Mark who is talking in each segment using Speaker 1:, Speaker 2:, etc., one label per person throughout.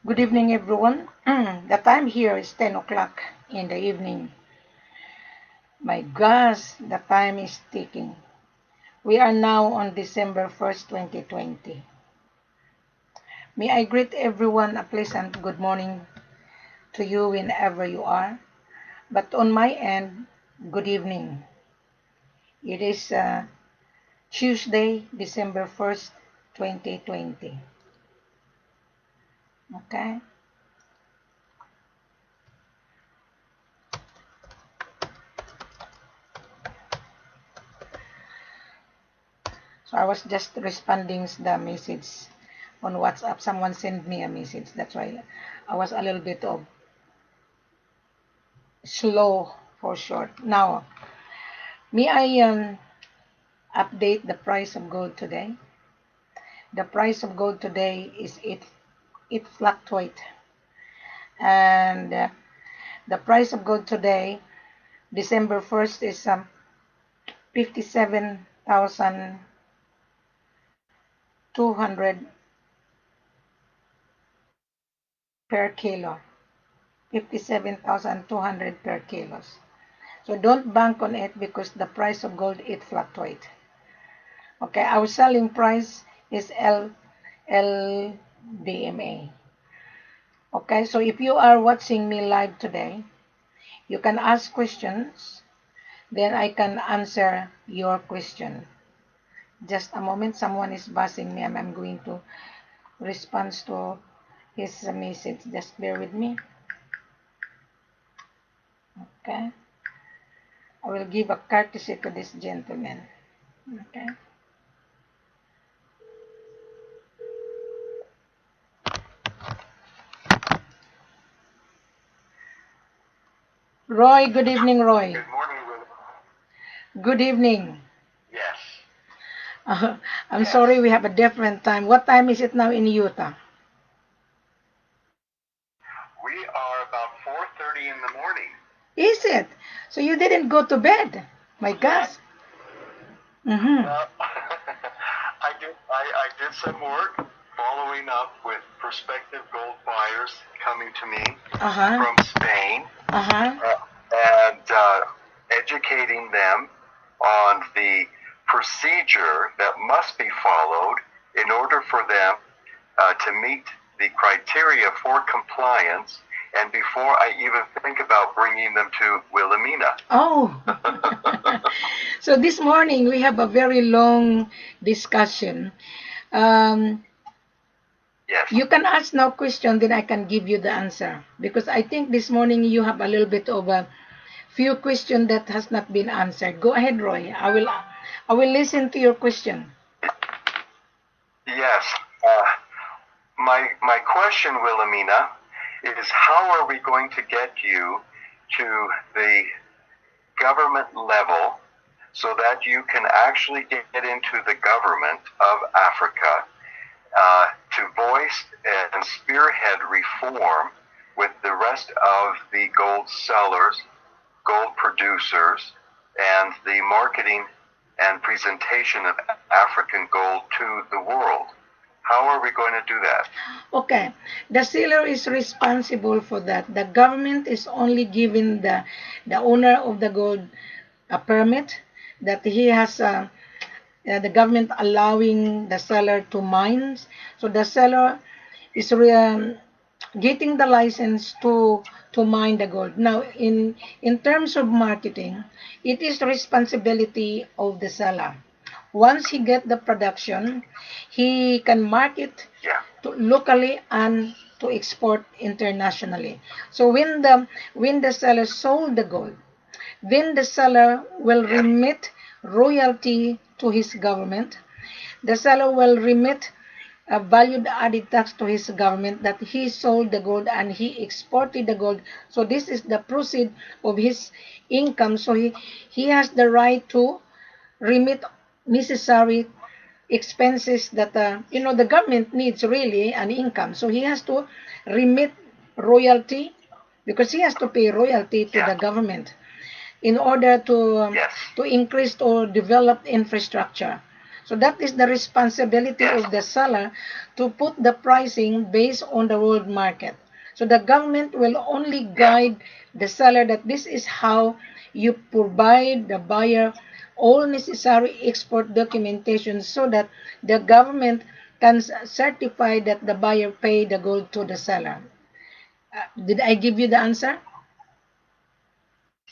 Speaker 1: Good evening, everyone. The time here is 10 o'clock in the evening. My gosh, the time is ticking. We are now on December 1st, 2020. May I greet everyone a pleasant good morning to you whenever you are. But on my end, good evening. It is Tuesday, December 1st, 2020. Okay? So I was just responding the message on WhatsApp. Someone sent me a message. That's why I was a little bit of slow for short. Now, may I update the price of gold today? The price of gold today is it fluctuates, and the price of gold today, December 1st, is 57,200 per kilo. 57,200 per kilos. So don't bank on it because the price of gold, it fluctuates. Okay, our selling price is LBMA. Okay, so if you are watching me live today, you can ask questions, then I can answer your question. Just a moment, someone is buzzing me and I'm going to respond to his message. Just bear with me. Okay. I will give a courtesy to this gentleman. Okay. Roy, good evening, Roy.
Speaker 2: Good morning, Will.
Speaker 1: Good evening.
Speaker 2: Yes.
Speaker 1: I'm sorry we have a different time. What time is it now in Utah?
Speaker 2: We are about 4:30 in the morning.
Speaker 1: Is it? So you didn't go to bed? My gosh. Mm-hmm.
Speaker 2: I did some work following up with prospective gold buyers coming to me from Spain and educating them on the procedure that must be followed in order for them to meet the criteria for compliance, and before I even think about bringing them to Wilhelmina.
Speaker 1: Oh. So this morning we have a very long discussion.
Speaker 2: Yes.
Speaker 1: You can ask no question, then I can give you the answer. Because I think this morning you have a little bit of a few questions that has not been answered. Go ahead, Roy. I will listen to your question.
Speaker 2: Yes. My question, Wilhelmina, is how are we going to get you to the government level so that you can actually get into the government of Africa to voice and spearhead reform with the rest of the gold sellers, gold producers, and the marketing and presentation of African gold to the world? How are we going to do that?
Speaker 1: Okay, the seller is responsible for that. The government is only giving the owner of the gold a permit that he has. The government allowing the seller to mine, so the seller is getting the license to mine the gold. Now, in terms of marketing, it is the responsibility of the seller. Once he get the production, he can market to locally and to export internationally. So when the seller sold the gold, then the seller will remit royalty to his government. The seller will remit a valued added tax to his government that he sold the gold and he exported the gold. So this is the proceed of his income. So he has the right to remit necessary expenses that the government needs really an income. So he has to remit royalty because he has to pay royalty to the government in order to increase or develop infrastructure. So that is the responsibility of the seller to put the pricing based on the world market. So the government will only guide the seller that this is how you provide the buyer all necessary export documentation so that the government can certify that the buyer paid the gold to the seller. Did I give you the answer?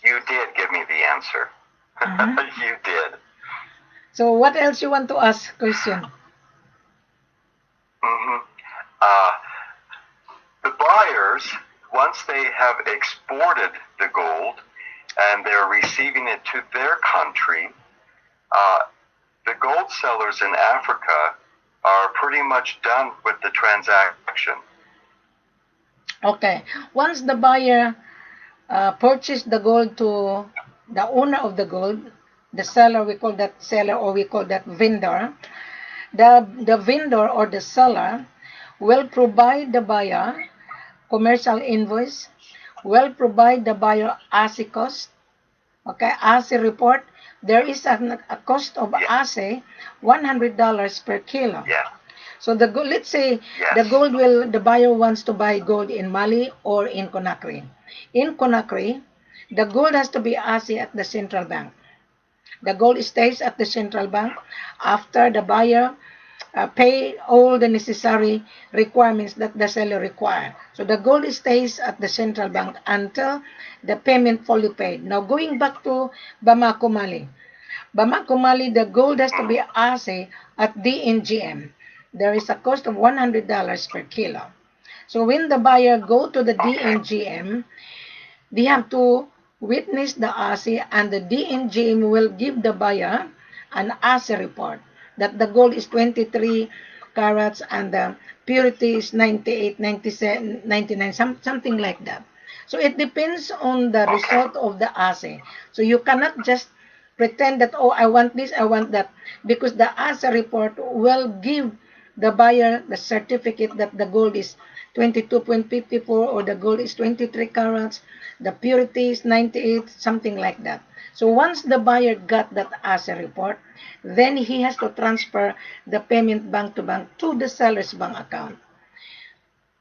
Speaker 2: You did give me the answer. You did.
Speaker 1: So what else you want to ask, Christian?
Speaker 2: The buyers, once they have exported the gold and they're receiving it to their country, the gold sellers in Africa are pretty much done with the transaction.
Speaker 1: Okay. Once the buyer purchased the gold to the owner of the gold, the seller, we call that seller or we call that vendor, the vendor or the seller will provide the buyer commercial invoice, will provide the buyer ASI cost, okay, ASI report. There is a cost of ASI, $100 per kilo.
Speaker 2: Yeah.
Speaker 1: So the gold, let's say the buyer wants to buy gold in Mali or in Conakry. In Conakry, the gold has to be ASI at the central bank. The gold stays at the central bank after the buyer pay all the necessary requirements that the seller require. So the gold stays at the central bank until the payment fully paid. Now going back to Bamako Mali. Bamako Mali, the gold has to be ASI at DNGM. There is a cost of $100 per kilo. So when the buyer go to the DNGM, they have to witness the ASI and the DNGM will give the buyer an ASI report that the gold is 23 carats and the purity is 98, 97, 99, something like that. So it depends on the result of the ASI. So you cannot just pretend that, oh, I want this, I want that, because the ASI report will give the buyer the certificate that the gold is 22.54 or the gold is 23 carats, the purity is 98, something like that. So once the buyer got that ASI report, then he has to transfer the payment bank to bank to the seller's bank account,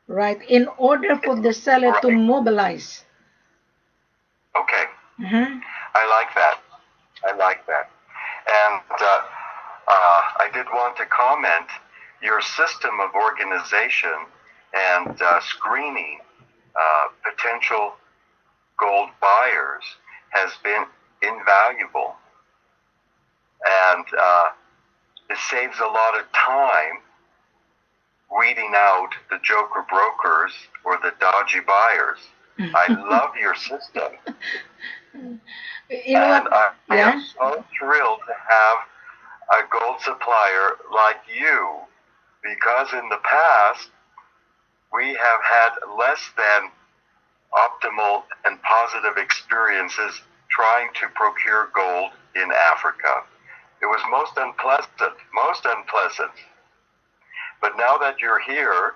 Speaker 1: right, in order for the seller to mobilize.
Speaker 2: Okay. I like that. I like that. And I did want to comment, your system of organization and screening potential gold buyers has been invaluable. And it saves a lot of time weeding out the joker brokers or the dodgy buyers. I love your system.
Speaker 1: You know what?
Speaker 2: I am so thrilled to have a gold supplier like you, because in the past we have had less than optimal and positive experiences trying to procure gold in Africa. It was most unpleasant. But now that you're here,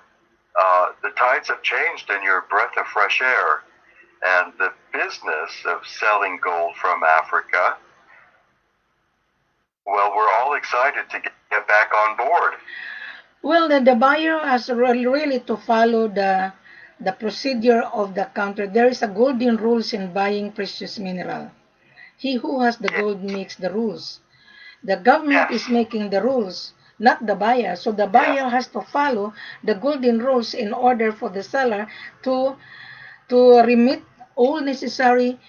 Speaker 2: the tides have changed and you're a breath of fresh air. And the business of selling gold from Africa, well, we're all excited to get back on board.
Speaker 1: Well, the buyer has really to follow the procedure of the counter. There is a golden rules in buying precious mineral. He who has the gold makes the rules. The government is making the rules, not the buyer. So the buyer has to follow the golden rules in order for the seller to remit all necessary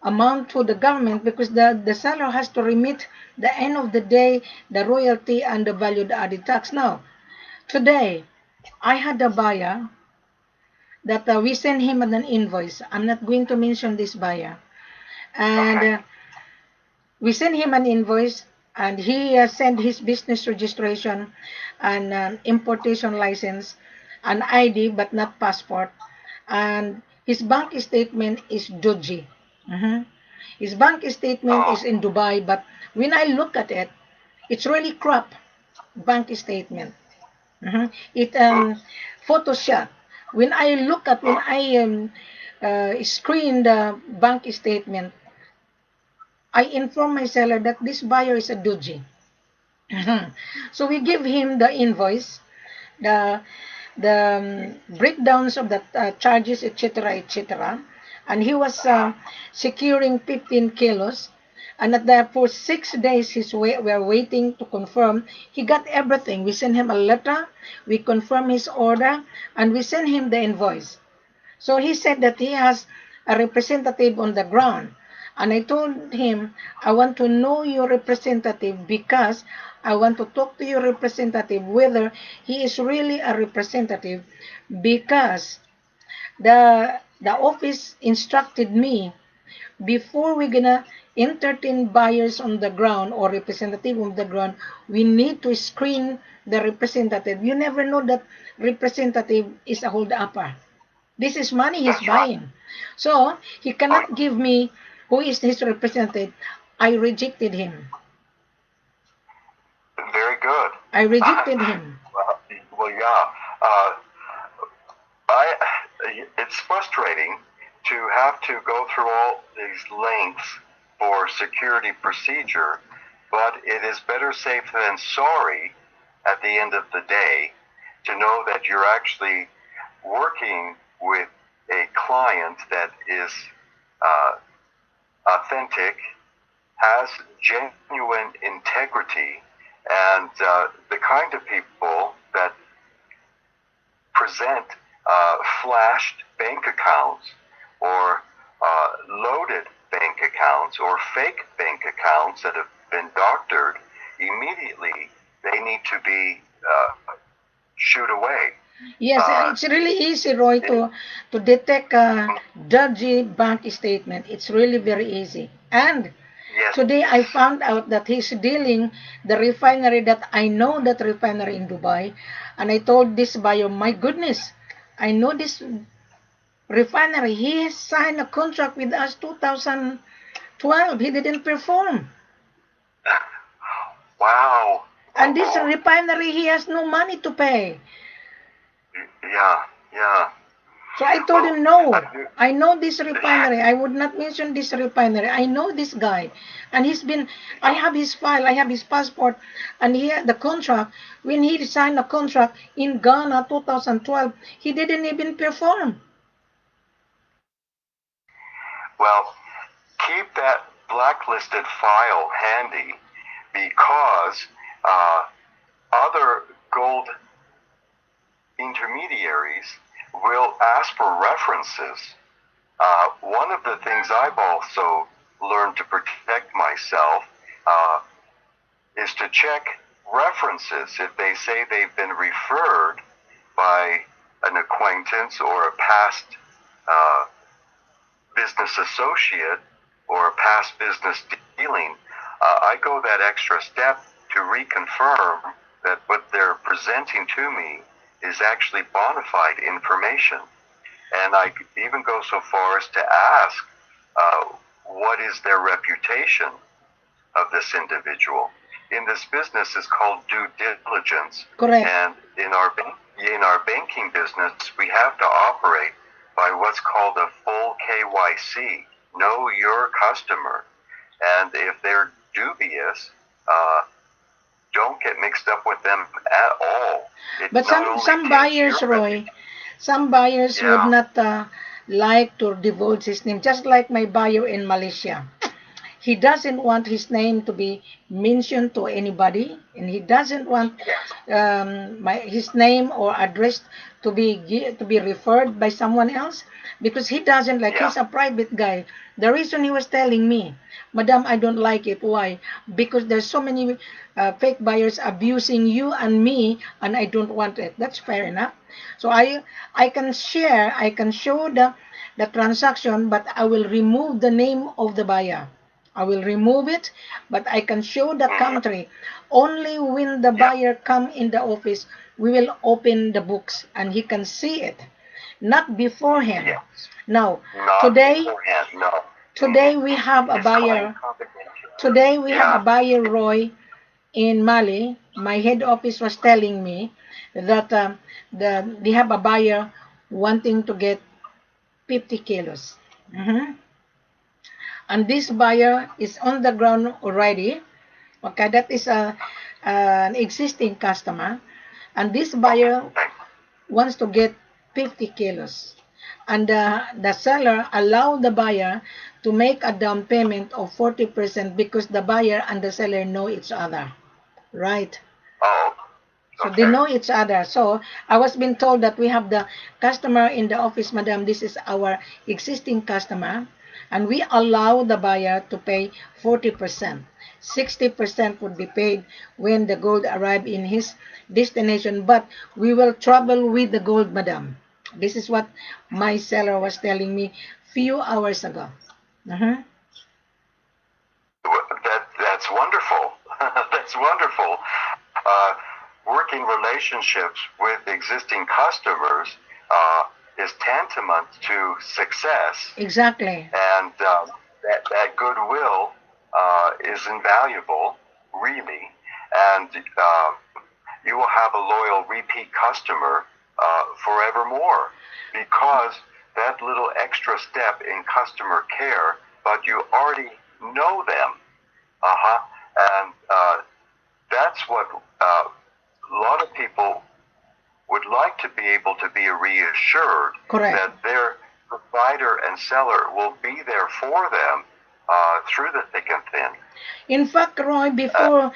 Speaker 1: amount to the government, because the seller has to remit the end of the day the royalty and the value added tax. Now, today, I had a buyer that we sent him an invoice. I'm not going to mention this buyer. And we sent him an invoice, and he sent his business registration and importation license, an ID but not passport, and his bank statement is dodgy. His bank statement is in Dubai, but when I look at it, it's really crap bank statement. It Photoshop. When I screen the bank statement, I inform my seller that this buyer is a dodgy. Mhm. So we give him the invoice, the breakdowns of the charges, etc., etc. And he was securing 15 kilos. And at that, for 6 days, we are waiting to confirm. He got everything. We sent him a letter, we confirm his order, and we send him the invoice. So he said that he has a representative on the ground. And I told him, I want to know your representative because I want to talk to your representative whether he is really a representative, because the office instructed me, before we're gonna entertain buyers on the ground or representative on the ground, we need to screen the representative. You never know that representative is a hold upper. This is money he's
Speaker 2: That's right.
Speaker 1: buying. So he
Speaker 2: Oh,
Speaker 1: cannot give me who is his representative. I rejected him.
Speaker 2: very good.
Speaker 1: I rejected him.
Speaker 2: Well, yeah. Uh, I. It's frustrating to have to go through all these lengths for security procedure, but it is better safe than sorry at the end of the day to know that you're actually working with a client that is uh, authentic, has genuine integrity, and the kind of people that present flashed bank accounts or loaded bank accounts or fake bank accounts that have been doctored, immediately they need to be shooed away.
Speaker 1: Yes,
Speaker 2: Uh,
Speaker 1: it's really easy, Roy, to detect a dodgy bank statement. It's really very easy. And
Speaker 2: yes,
Speaker 1: today I found out that he's dealing the refinery, that I know that refinery in Dubai. And I told this buyer, my goodness, I know this refinery. He has signed a contract with us 2012. He didn't perform.
Speaker 2: wow.
Speaker 1: And this
Speaker 2: Oh,
Speaker 1: refinery, he has no money to pay.
Speaker 2: yeah, yeah.
Speaker 1: So I told
Speaker 2: Well,
Speaker 1: him, no,
Speaker 2: I,
Speaker 1: I know this refinery. I would not mention this refinery. I know this guy. And I have his file, I have his passport, and he had the contract. When he signed a contract in Ghana 2012, he didn't even perform.
Speaker 2: well, keep that blacklisted file handy because other gold intermediaries will ask for references. One of the things I've also learned to protect myself is to check references. If they say they've been referred by an acquaintance or a past uh, business associate or a past business dealing, I go that extra step to reconfirm that what they're presenting to me is actually bona fide information. And I even go so far as to ask, what is their reputation of this individual? In this business is called due diligence,
Speaker 1: Correct.
Speaker 2: and in our banking business, we have to operate by what's called a full KYC, know your customer, and if they're dubious, don't get mixed up with them at all. It
Speaker 1: But
Speaker 2: not only
Speaker 1: some
Speaker 2: taints
Speaker 1: buyers,
Speaker 2: your
Speaker 1: Roy,
Speaker 2: reputation.
Speaker 1: some buyers would
Speaker 2: Yeah,
Speaker 1: not like to divulge his name, just like my buyer in Malaysia. He doesn't want his name to be mentioned to anybody, and he doesn't want
Speaker 2: yes,
Speaker 1: his name or address to be referred by someone else, because he doesn't like.
Speaker 2: yeah,
Speaker 1: He's a private guy. The reason he was telling me, Madam, I don't like it. Why? Because there's so many fake buyers abusing you and me, and I don't want it. That's fair enough. So I can share, I can show the transaction, but I will remove the name of the buyer. I will remove it, but I can show the
Speaker 2: mhm,
Speaker 1: country. Only when the
Speaker 2: yeah,
Speaker 1: buyer come in the office, we will open the books and he can see it, not beforehand.
Speaker 2: yes.
Speaker 1: Now,
Speaker 2: Not
Speaker 1: today,
Speaker 2: beforehand, no.
Speaker 1: today we have a
Speaker 2: It's client
Speaker 1: buyer.
Speaker 2: confidential.
Speaker 1: Today we have a
Speaker 2: Yeah,
Speaker 1: buyer, Roy, in Mali. My head office was telling me that they have a buyer wanting to get 50 kilos. Mhm. And this buyer is on the ground already. Okay, that is an existing customer, and this buyer
Speaker 2: Okay.
Speaker 1: wants to get 50 kilos. And the seller allowed the buyer to make a down payment of 40% because the buyer and the seller know each other. Right.
Speaker 2: Oh,
Speaker 1: So they
Speaker 2: okay.
Speaker 1: know each other. So I was being told that we have the customer in the office, madam. This is our existing customer, and we allow the buyer to pay 40%. 60% would be paid when the gold arrive in his destination, but we will travel with the gold, madam. This is what my seller was telling me few hours ago. Uh-huh.
Speaker 2: That's wonderful. That's wonderful. Uh, Working relationships with existing customers is tantamount to success,
Speaker 1: Exactly.
Speaker 2: and that goodwill is invaluable, really. And you will have a loyal repeat customer forevermore because that little extra step in customer care, but you already know them. And that's what a lot of people would like to be able to be reassured
Speaker 1: Correct.
Speaker 2: that their provider and seller will be there for them through the thick and thin.
Speaker 1: In fact, Roy, before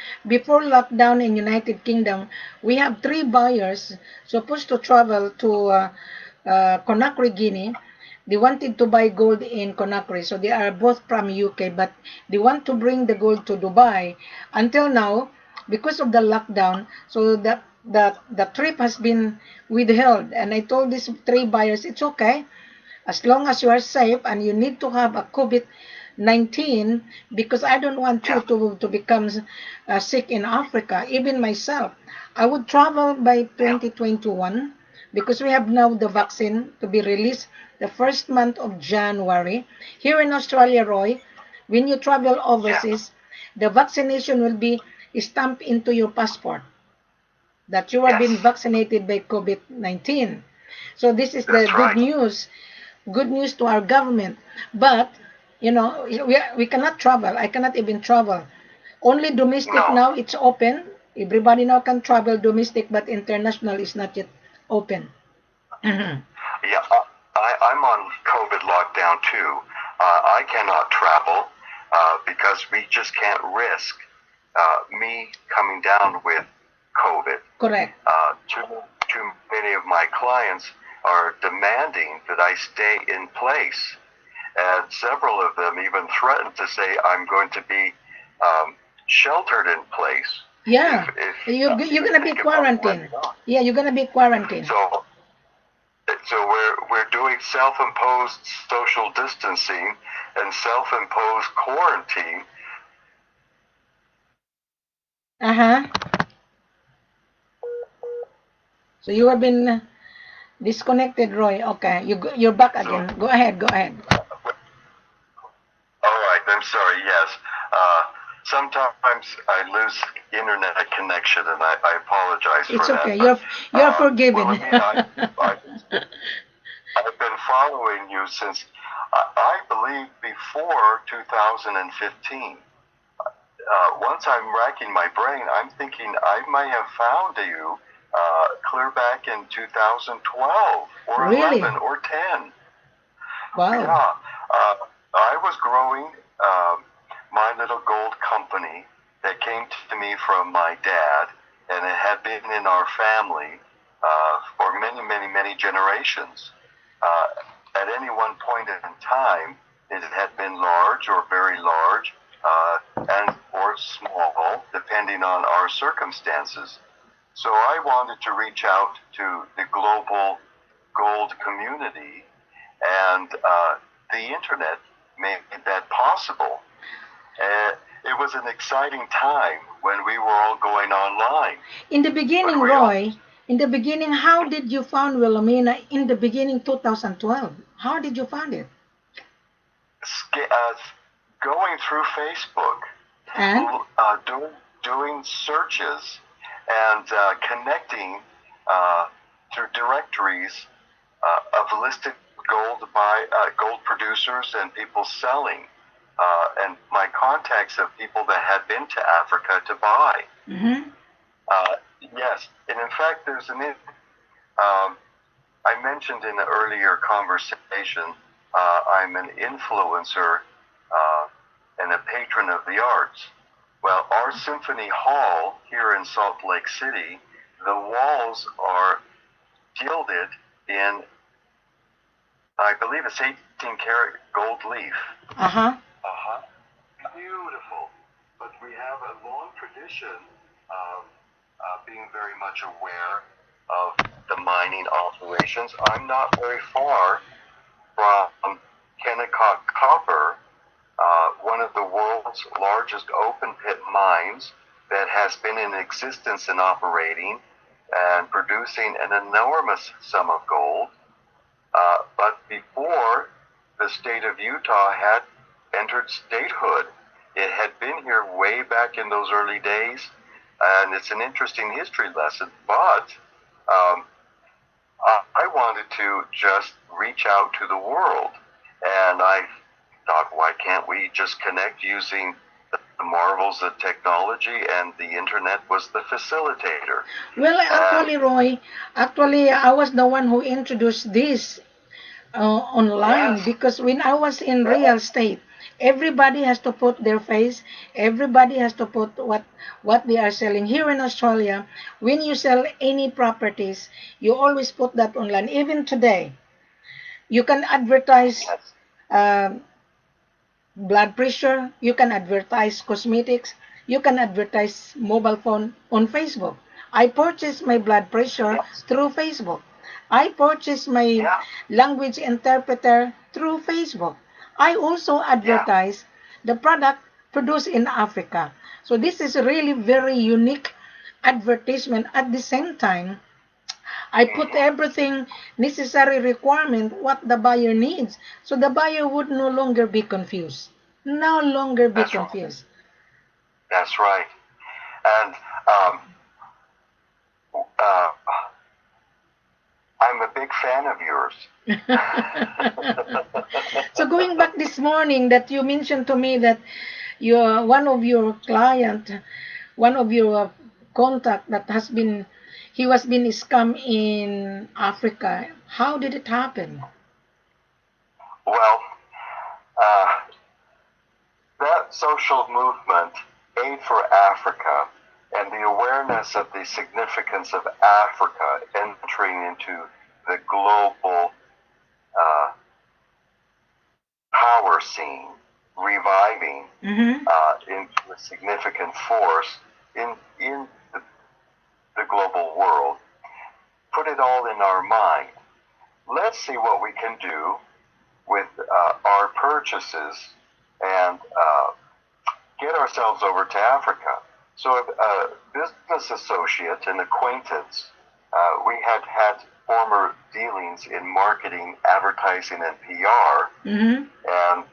Speaker 1: lockdown in United Kingdom, we have three buyers supposed to travel to Conakry, Guinea. They wanted to buy gold in Conakry, so they are both from UK, but they want to bring the gold to Dubai. Until now, because of the lockdown, so the trip has been withheld. And I told these three buyers, it's okay as long as you are safe, and you need to have a COVID-19 because I don't want you to become sick in Africa. Even myself, I would travel by 2021 because we have now the vaccine to be released the first month of January. Here in Australia, Roy, when you travel overseas, the vaccination will be stamped into your passport that you have been vaccinated by COVID-19. So this is the good news. Good news to our government. But, you know, we cannot travel. I cannot even travel. Only domestic now, it's open. Everybody now can travel domestic, but international is not yet open.
Speaker 2: Yeah, I'm on COVID lockdown too. I cannot travel because we just can't risk me coming down with COVID.
Speaker 1: Correct.
Speaker 2: Too many of my clients are demanding that I stay in place, and several of them even threatened to say I'm going to be sheltered in place.
Speaker 1: Yeah, you're gonna be quarantined. Yeah, you're gonna be quarantined.
Speaker 2: So we're doing self-imposed social distancing and self-imposed quarantine.
Speaker 1: So you have been disconnected, Roy. Okay, you're back again. Go ahead. Go ahead.
Speaker 2: All right. I'm sorry. Yes. Sometimes I lose internet connection, and I apologize for that.
Speaker 1: It's okay. You're forgiven.
Speaker 2: Well, I've been following you since I believe before 2015. Once I'm racking my brain, I'm thinking I might have found you clear back in 2012 or
Speaker 1: Really?
Speaker 2: 11 or 10.
Speaker 1: Wow.
Speaker 2: Yeah. I was growing my little gold company that came to me from my dad, and it had been in our family for many, many, many generations. At any one point in time, it had been large or very large, and or small, depending on our circumstances. So I wanted to reach out to the global gold community, and the internet made that possible. It was an exciting time when we were all going online.
Speaker 1: In the beginning, Roy, in the beginning, how did you find Wilhelmina in the beginning 2012? How did you find it?
Speaker 2: Going through Facebook,
Speaker 1: and
Speaker 2: doing searches, and connecting through directories of listed gold producers and people selling, and my contacts of people that had been to Africa to buy. Yes, and in fact, I mentioned in the earlier conversation, I'm an influencer and a patron of the arts. Well, our symphony hall here in Salt Lake City, the walls are gilded in, I believe it's 18-karat gold leaf.
Speaker 1: Uh-huh.
Speaker 2: Uh-huh. Beautiful. But we have a long tradition of being very much aware of the mining operations. I'm not very far from Kennecott Copper, one of the world's largest open pit mines that has been in existence and operating and producing an enormous sum of gold. But before the state of Utah had entered statehood, it had been here way back in those early days, and it's an interesting history lesson. But I wanted to just reach out to the world, and I thought, why can't we just connect using the marvels of technology, and the internet was the facilitator.
Speaker 1: Well, actually, Roy, actually, I was the one who introduced this online,
Speaker 2: Yes.
Speaker 1: because when I was in real estate, everybody has to put their face, everybody has to put what they are selling. Here in Australia, when you sell any properties, you always put that online. Even today, you can advertise
Speaker 2: Yes.
Speaker 1: blood pressure, you can advertise cosmetics, you can advertise mobile phone on Facebook. I purchased my blood pressure
Speaker 2: Yes.
Speaker 1: through Facebook. I purchased my
Speaker 2: Yeah.
Speaker 1: language interpreter through Facebook. I also
Speaker 2: Yeah.
Speaker 1: advertise the product produced in Africa. So this is really very unique advertisement. At the same time, I put everything necessary requirement what the buyer needs. So the buyer would no longer be confused. No longer be
Speaker 2: That's right.
Speaker 1: confused.
Speaker 2: That's right. And uh, I'm a big fan of yours.
Speaker 1: So going back this morning that you mentioned to me that your one of your client, one of your contact that has been he was being scammed in Africa. How did it happen?
Speaker 2: Well, uh, that social movement, Aid for Africa, and the awareness of the significance of Africa entering into the global uh, power scene, reviving
Speaker 1: Mm-hmm.
Speaker 2: into a significant force in the global world, put it all in our mind. Let's see what we can do with our purchases and get ourselves over to Africa. So a business associate, an acquaintance, we had former dealings in marketing, advertising, and PR,
Speaker 1: Mm-hmm.
Speaker 2: and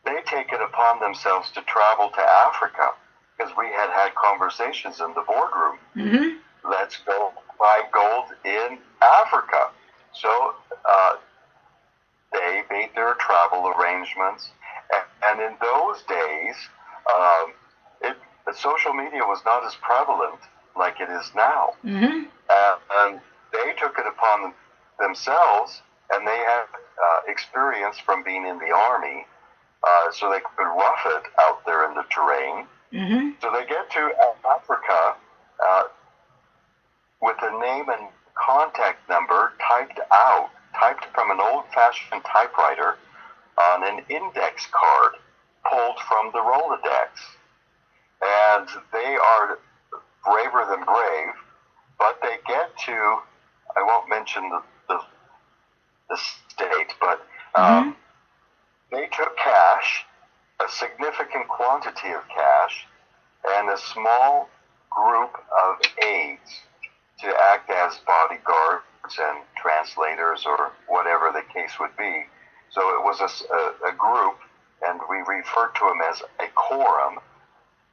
Speaker 2: they take it upon themselves to travel to Africa because we had conversations in the boardroom.
Speaker 1: Mm-hmm.
Speaker 2: Let's go buy gold in Africa. So they made their travel arrangements, and in those days, the social media was not as prevalent like it is now.
Speaker 1: Mm-hmm.
Speaker 2: And they took it upon themselves, and they had experience from being in the army, so they could rough it out there in the terrain.
Speaker 1: Mm-hmm.
Speaker 2: So they get to Africa with a name and contact number typed from an old-fashioned typewriter on an index card pulled from the Rolodex. And they are braver than brave, but they get to, I won't mention the state, but
Speaker 1: Mm-hmm.
Speaker 2: they took cash, a significant quantity of cash, and a small group of aides to act as bodyguards and translators or whatever the case would be. So it was a group, and we referred to them as a quorum.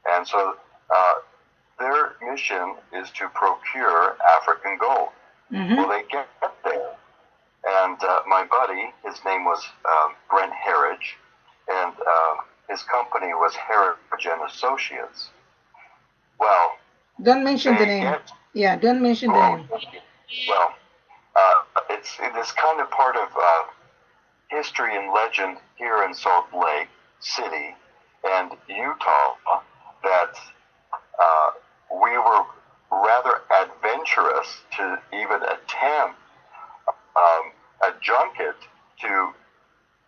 Speaker 2: And so their mission is to procure African gold.
Speaker 1: Mm-hmm.
Speaker 2: Well, they get there, and my buddy, his name was Brent Harridge, and his company was Harridge and Associates. Well,
Speaker 1: Don't mention the
Speaker 2: they
Speaker 1: name.
Speaker 2: get,
Speaker 1: Yeah, don't mention the
Speaker 2: oh,
Speaker 1: name.
Speaker 2: well, it is kind of part of history and legend here in Salt Lake City and Utah that we were rather adventurous to even attempt a junket to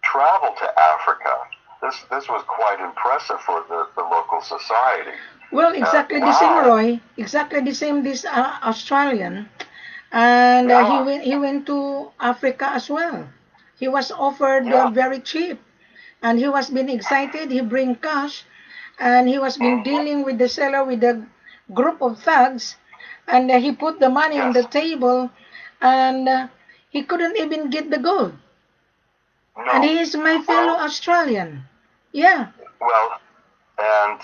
Speaker 2: travel to Africa. This was quite impressive for the local society.
Speaker 1: Well, exactly the same,
Speaker 2: Wow.
Speaker 1: Roy. Exactly the same. This Australian, and
Speaker 2: Yeah.
Speaker 1: he went to Africa as well. He was offered
Speaker 2: Yeah.
Speaker 1: very cheap, and he was being excited. He bring cash, and he was been
Speaker 2: Mhm.
Speaker 1: dealing with the seller with a group of thugs, and he put the money on
Speaker 2: Yes.
Speaker 1: the table, and he couldn't even get the gold. And
Speaker 2: No.
Speaker 1: he is my fellow
Speaker 2: Well,
Speaker 1: Australian. Yeah.
Speaker 2: well, and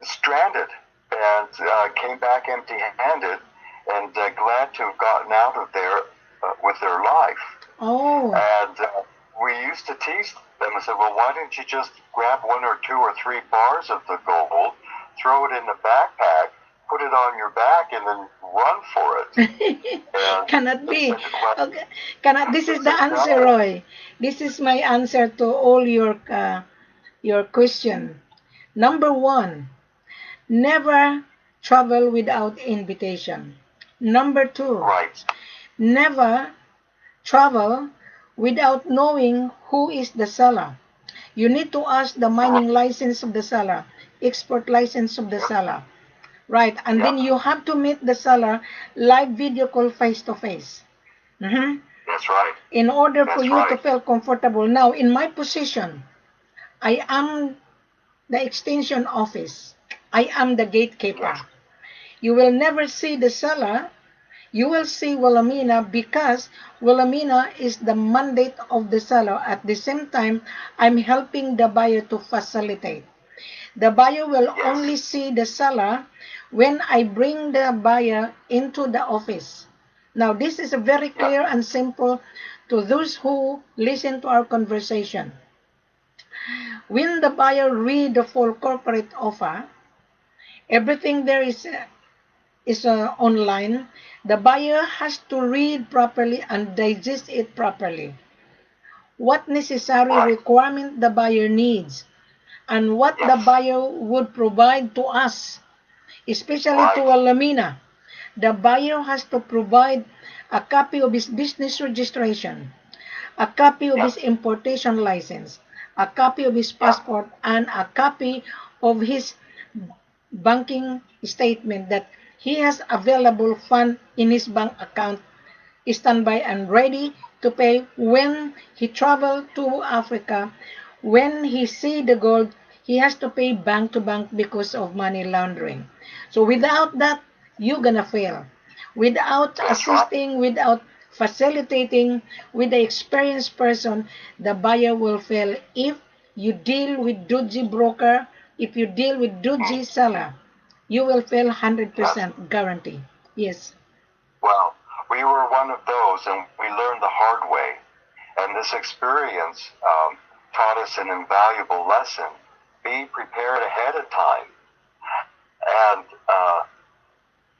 Speaker 2: stranded and came back empty-handed and glad to have gotten out of there with their life.
Speaker 1: Oh.
Speaker 2: And we used to tease them and said, well, why didn't you just grab 1 or 2 or 3 bars of the gold, throw it in the backpack, put it on your back, and then run for it? And
Speaker 1: Cannot be.
Speaker 2: said, well,
Speaker 1: Okay. Cannot. This is the
Speaker 2: said,
Speaker 1: answer,
Speaker 2: no.
Speaker 1: Roy. This is my answer to all your question. Number one, never travel without invitation. Number two,
Speaker 2: Right.
Speaker 1: never travel without knowing who is the seller. You need to ask the mining license of the seller, export license of the
Speaker 2: Yep.
Speaker 1: seller. Right, and then
Speaker 2: Yep.
Speaker 1: you have to meet the seller live video call face to face.
Speaker 2: That's right.
Speaker 1: In order for
Speaker 2: That's
Speaker 1: you to
Speaker 2: right.
Speaker 1: feel comfortable. Now, in my position, I am the extension office. I am the gatekeeper.
Speaker 2: Yes.
Speaker 1: You will never see the seller. You will see Wilhelmina because Wilhelmina is the mandate of the seller. At the same time, I'm helping the buyer to facilitate. The buyer will
Speaker 2: Yes.
Speaker 1: only see the seller when I bring the buyer into the office. Now, this is very
Speaker 2: Yep.
Speaker 1: clear and simple to those who listen to our conversation. When the buyer read the full corporate offer, everything there is online. The buyer has to read properly and digest it properly. What necessary
Speaker 2: Right.
Speaker 1: requirement the buyer needs and what the
Speaker 2: Yes.
Speaker 1: buyer would provide to us, especially to
Speaker 2: Right.
Speaker 1: Alamina. The buyer has to provide a copy of his business registration, a copy of his
Speaker 2: Yep.
Speaker 1: importation license, a copy of his
Speaker 2: Yep.
Speaker 1: passport, and a copy of his banking statement that he has available fund in his bank account standby and ready to pay when he travel to Africa. When he see the gold, he has to pay bank to bank because of money laundering. So without that, you're gonna fail. Without
Speaker 2: That's right.
Speaker 1: assisting, without facilitating with the experienced person, the buyer will fail. If you deal with dodgy broker, if you deal with dodgy seller, you will fail
Speaker 2: Yes.
Speaker 1: 100% guarantee. Yes.
Speaker 2: Well, we were one of those, and we learned the hard way. And this experience taught us an invaluable lesson. Be prepared ahead of time. And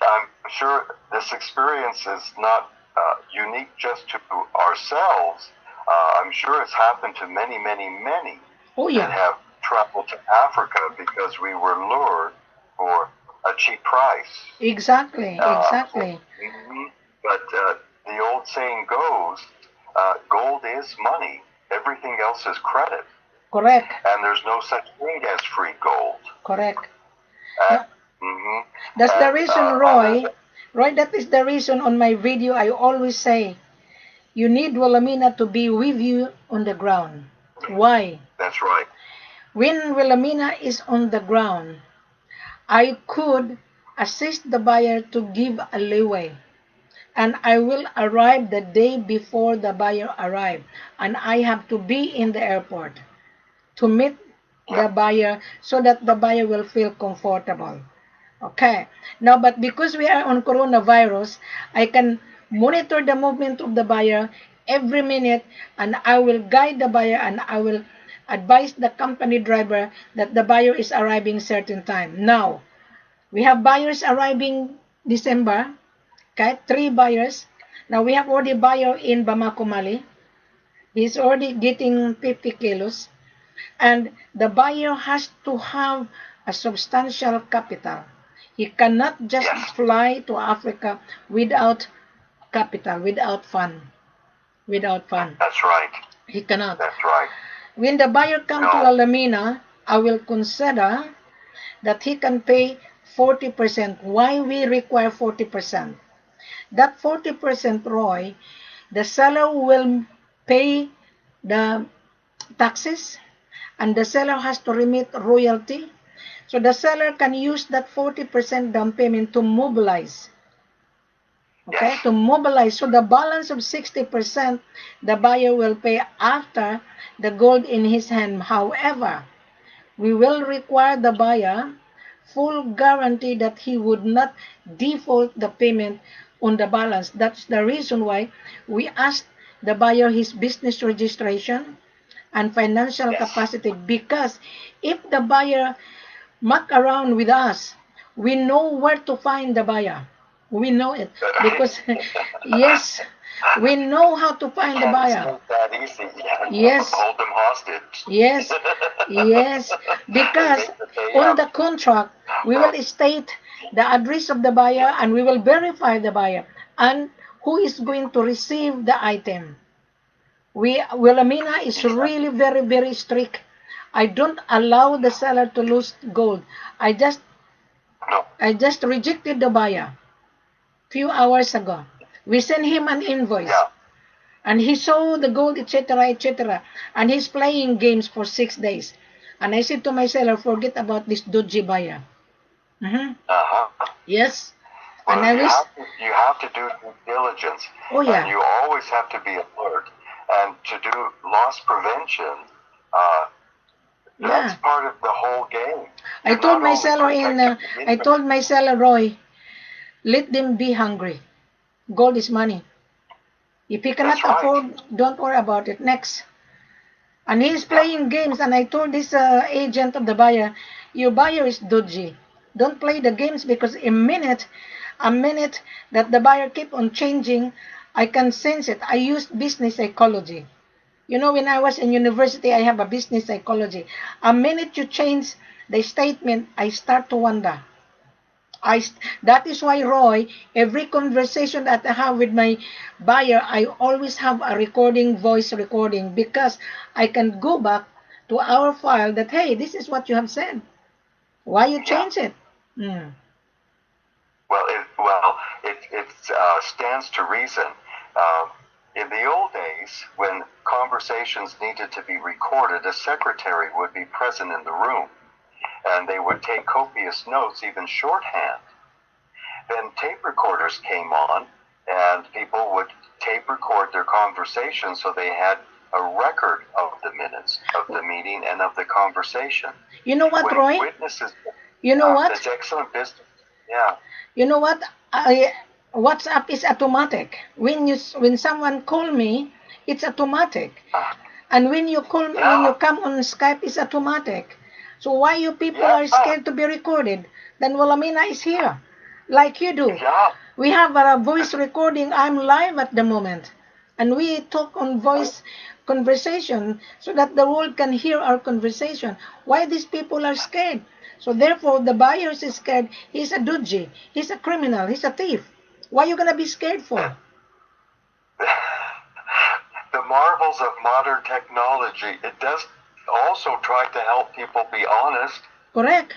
Speaker 2: I'm sure this experience is not unique just to ourselves. I'm sure it's happened to many, many, many
Speaker 1: Oh
Speaker 2: that
Speaker 1: yeah.
Speaker 2: have traveled to Africa because we were lured for a cheap price.
Speaker 1: Exactly, exactly.
Speaker 2: But the old saying goes, gold is money. Everything else is credit.
Speaker 1: Correct,
Speaker 2: And there's no such thing as free gold.
Speaker 1: correct.
Speaker 2: And,
Speaker 1: Now, that's the reason, Roy. Roy, that is the reason on my video I always say, you need Wilhelmina to be with you on the ground. Why?
Speaker 2: that's right.
Speaker 1: When Wilhelmina is on the ground, I could assist the buyer to give a leeway. And I will arrive the day before the buyer arrives. And I have to be in the airport to meet
Speaker 2: Yeah.
Speaker 1: the buyer so that the buyer will feel comfortable. Okay. Now, but because we are on coronavirus, I can monitor the movement of the buyer every minute and I will guide the buyer and I will advise the company driver that the buyer is arriving certain time. Now, we have buyers arriving December, okay, 3 buyers. Now we have already buyer in Bamako Mali. He's already getting 50 kilos. And the buyer has to have a substantial capital. He cannot just fly to Africa without capital, without fund. Without fund.
Speaker 2: That's right.
Speaker 1: He cannot.
Speaker 2: That's right.
Speaker 1: When the buyer comes to Alamina, I will consider that he can pay 40%. Why we require 40%? That 40%, Roy, the seller will pay the taxes, and the seller has to remit royalty. So the seller can use that 40% down payment to mobilize. Okay, to mobilize. So the balance of 60%, the buyer will pay after the gold in his hand. However, we will require the buyer full guarantee that he would not default the payment on the balance. That's the reason why we asked the buyer his business registration and financial capacity, because if the buyer muck around with us, we know where to find the buyer. We know it because yes, we know how to find the buyer.
Speaker 2: That easy.
Speaker 1: Yes.
Speaker 2: Hold them hostage.
Speaker 1: Yes, yes, because on the contract, we will state the address of the buyer and we will verify the buyer and who is going to receive the item. Wilhelmina is really very, very strict. I don't allow the seller to lose gold. I just rejected the buyer few hours ago. We sent him an invoice. And he saw the gold, etc., etc. And he's playing games for 6 days. And I said to my seller, forget about this dodgy buyer. Yes.
Speaker 2: Well,
Speaker 1: and
Speaker 2: you have to do due diligence.
Speaker 1: Oh, yeah.
Speaker 2: And you always have to be alert. And to do loss prevention, that's part of the whole game.
Speaker 1: I told my seller, Roy, let them be hungry. Gold is money. If he cannot afford, don't worry about it. Next. And he's playing games, and I told this agent of the buyer, your buyer is dodgy. Don't play the games, because a minute that the buyer keep on changing, I can sense it. I used business psychology. You know, when I was in university, I have a business psychology. A minute you change the statement, I start to wonder. That is why, Roy, every conversation that I have with my buyer, I always have a voice recording, because I can go back to our file that, hey, this is what you have said. Why you change it?
Speaker 2: Well, it stands to reason. In the old days, when conversations needed to be recorded, a secretary would be present in the room, and they would take copious notes, even shorthand. Then tape recorders came on, and people would tape record their conversations, so they had a record of the minutes of the meeting and of the conversation.
Speaker 1: You know what, Roy?
Speaker 2: Witnesses,
Speaker 1: you know what?
Speaker 2: That's excellent business. Yeah.
Speaker 1: You know what? WhatsApp is automatic. When someone call me, it's automatic. And when you call me, when you come on Skype, it's automatic. So why you people are scared to be recorded? Then Wilhelmina is here, like you do. We have a voice recording. I'm live at the moment, and we talk on voice conversation so that the world can hear our conversation. Why these people are scared? So therefore, the buyer is scared. He's a dodgy. He's a criminal. He's a thief. Why are you gonna be scared for?
Speaker 2: The marvels of modern technology. It does also try to help people be honest.
Speaker 1: Correct.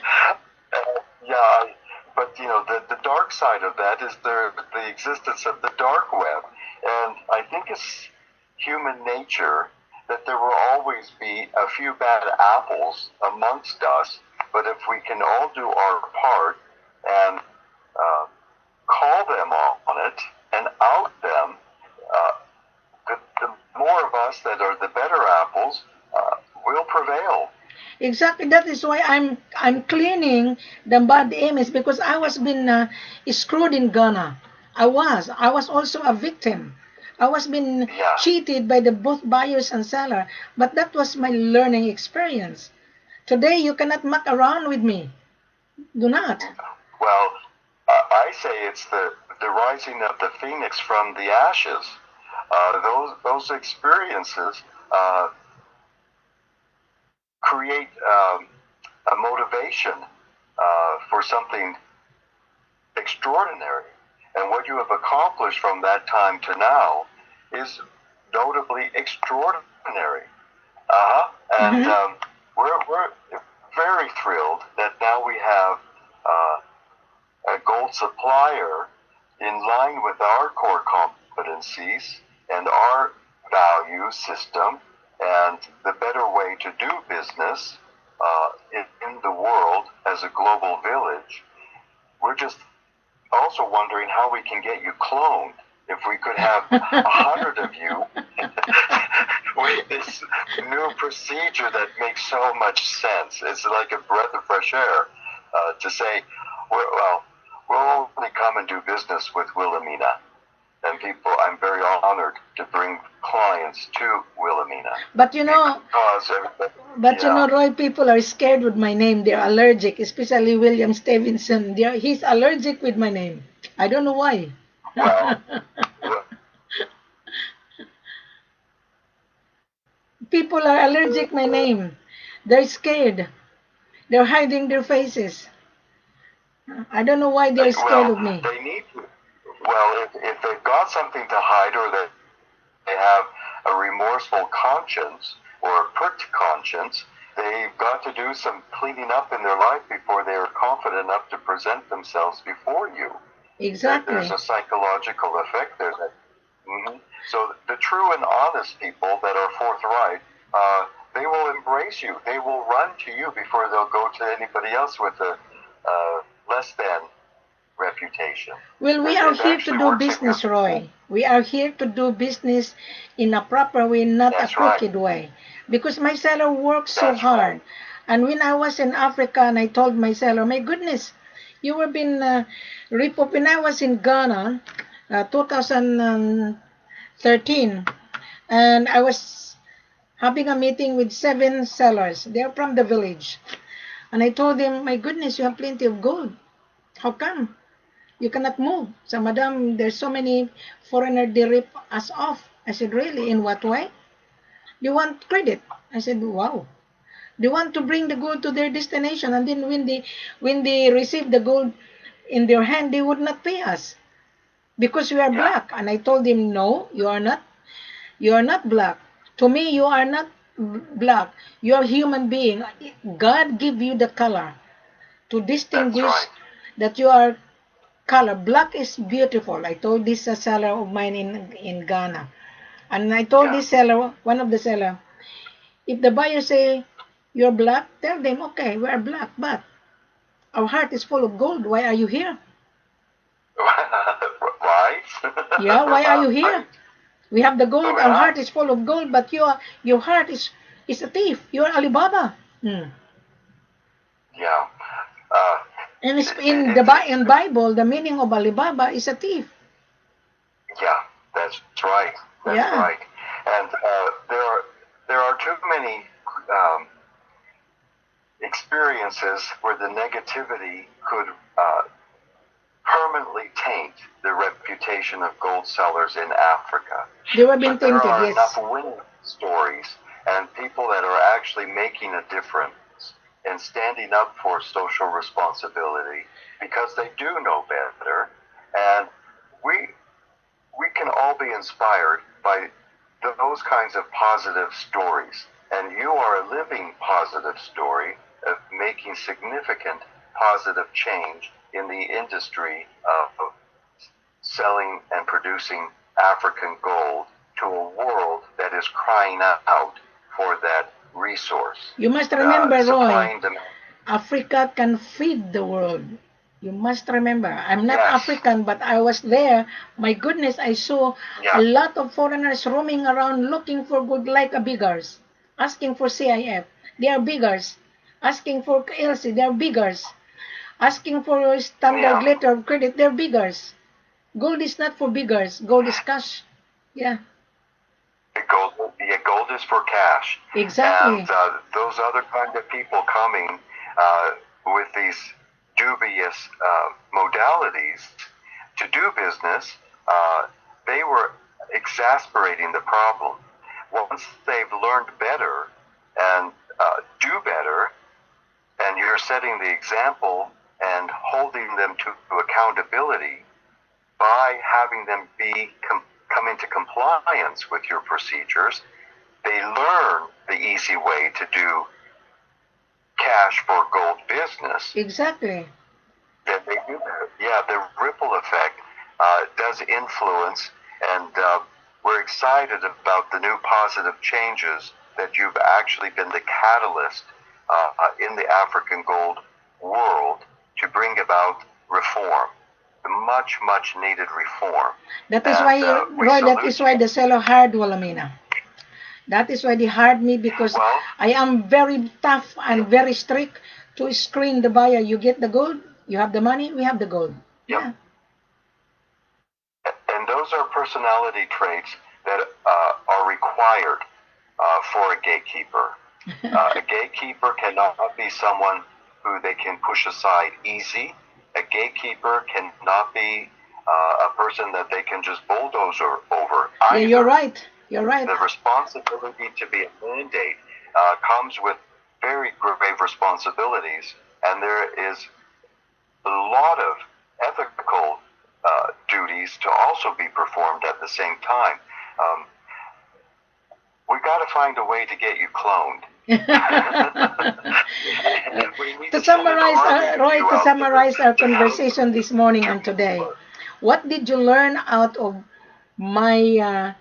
Speaker 2: But you know, the dark side of that is the existence of the dark web, and I think it's human nature that there will always be a few bad apples amongst us. But if we can all do our part and call them on it and out them, the more of us that are the better apples will prevail.
Speaker 1: Exactly. That is why I'm cleaning the bad image, because I was been screwed in Ghana. I was also a victim. I was being
Speaker 2: Yeah.
Speaker 1: cheated by the both buyers and seller, but that was my learning experience. Today, you cannot muck around with me. Do not.
Speaker 2: Well, I say it's the rising of the phoenix from the ashes. Those experiences create a motivation for something extraordinary. And what you have accomplished from that time to now is notably extraordinary. And we're very thrilled that now we have a gold supplier in line with our core competencies and our value system and the better way to do business in the world as a global village. We're just also wondering how we can get you cloned. If we could have 100 of you with this new procedure that makes so much sense. It's like a breath of fresh air to say, we'll only come and do business with Wilhelmina. And people, I'm very honored to bring clients to Wilhelmina.
Speaker 1: But you know, you know, Roy, people are scared with my name. They're allergic, especially William Stevenson. He's allergic with my name. I don't know why.
Speaker 2: Well,
Speaker 1: people are allergic my name. They're scared. They're hiding their faces. I don't know why they're scared of me.
Speaker 2: They need to. Well, if they've got something to hide or they have a remorseful conscience or a pricked conscience, they've got to do some cleaning up in their life before they are confident enough to present themselves before you.
Speaker 1: Exactly.
Speaker 2: There's a psychological effect there. So the true and honest people that are forthright, they will embrace you. They will run to you before they'll go to anybody else with a less than reputation.
Speaker 1: Well, we are here to do business, Roy. We are here to do business in a proper way, not a crooked way. Because my seller works so hard. And when I was in Africa and I told my seller, my goodness, you were being ripped off. When I was in Ghana, 2013, and I was having a meeting with 7 sellers. They're from the village. And I told them, my goodness, you have plenty of gold. How come? You cannot move. So, madam, there's so many foreigners, they rip us off. I said, really? In what way? You want credit? I said, wow. They want to bring the gold to their destination, and then when they receive the gold in their hand, they would not pay us because we are black. And I told him, no, you are not. You are not black. To me, you are not black. You are a human being. God give you the color to distinguish that you are color. Black is beautiful. I told this seller of mine in Ghana. And I told this seller, one of the seller, if the buyer say, you're black, tell them, okay, we are black, but our heart is full of gold. Why are you here?
Speaker 2: Right?
Speaker 1: Yeah, why are you here? We have the gold, our heart is full of gold, but your heart is a thief. You are Alibaba.
Speaker 2: Yeah.
Speaker 1: And in the Bible, the meaning of Alibaba is a thief.
Speaker 2: Yeah, that's right. That's right. And there are too many experiences where the negativity could permanently taint the reputation of gold sellers in Africa.
Speaker 1: They were being tainted,
Speaker 2: there are
Speaker 1: yes.
Speaker 2: enough winning stories and people that are actually making a difference and standing up for social responsibility because they do know better. And we can all be inspired by those kinds of positive stories. And you are a living positive story of making significant positive change in the industry of selling and producing African gold to a world that is crying out for that resource.
Speaker 1: You must remember, Roy, Africa can feed the world. You must remember, I'm not African, but I was there. My goodness, I saw a lot of foreigners roaming around looking for gold like a beggars, asking for CIF. They are beggars. Asking for LC, they are beggars. Asking for standard letter of credit, they're beggars. Gold is not for beggars. Gold is cash. Yeah.
Speaker 2: Gold is for cash.
Speaker 1: Exactly.
Speaker 2: And those other kind of people coming with these dubious modalities to do business, they were exasperating the problem. Once they've learned better and do better, and you're setting the example and holding them to accountability by having them come into compliance with your procedures, they learn the easy way to do cash for gold business.
Speaker 1: Exactly.
Speaker 2: That they do that. Yeah, the ripple effect does influence, and we're excited about the new positive changes that you've actually been the catalyst in the African gold world to bring about reform, the much, much needed reform.
Speaker 1: That is why, Roy, that is why the seller hired Wilhelmina. That is why they hired me, because I am very tough and very strict to screen the buyer. You get the gold, you have the money, we have the gold.
Speaker 2: Yep. And those are personality traits that are required for a gatekeeper. A gatekeeper cannot be someone who they can push aside easy. A gatekeeper cannot be a person that they can just bulldoze over.
Speaker 1: Yeah, you're right. You're right.
Speaker 2: The responsibility to be a mandate comes with very grave responsibilities, and there is a lot of ethical duties to also be performed at the same time. We got to find a way to get you cloned.
Speaker 1: To summarize, Roy, to summarize our conversation this morning and today, what did you learn out of my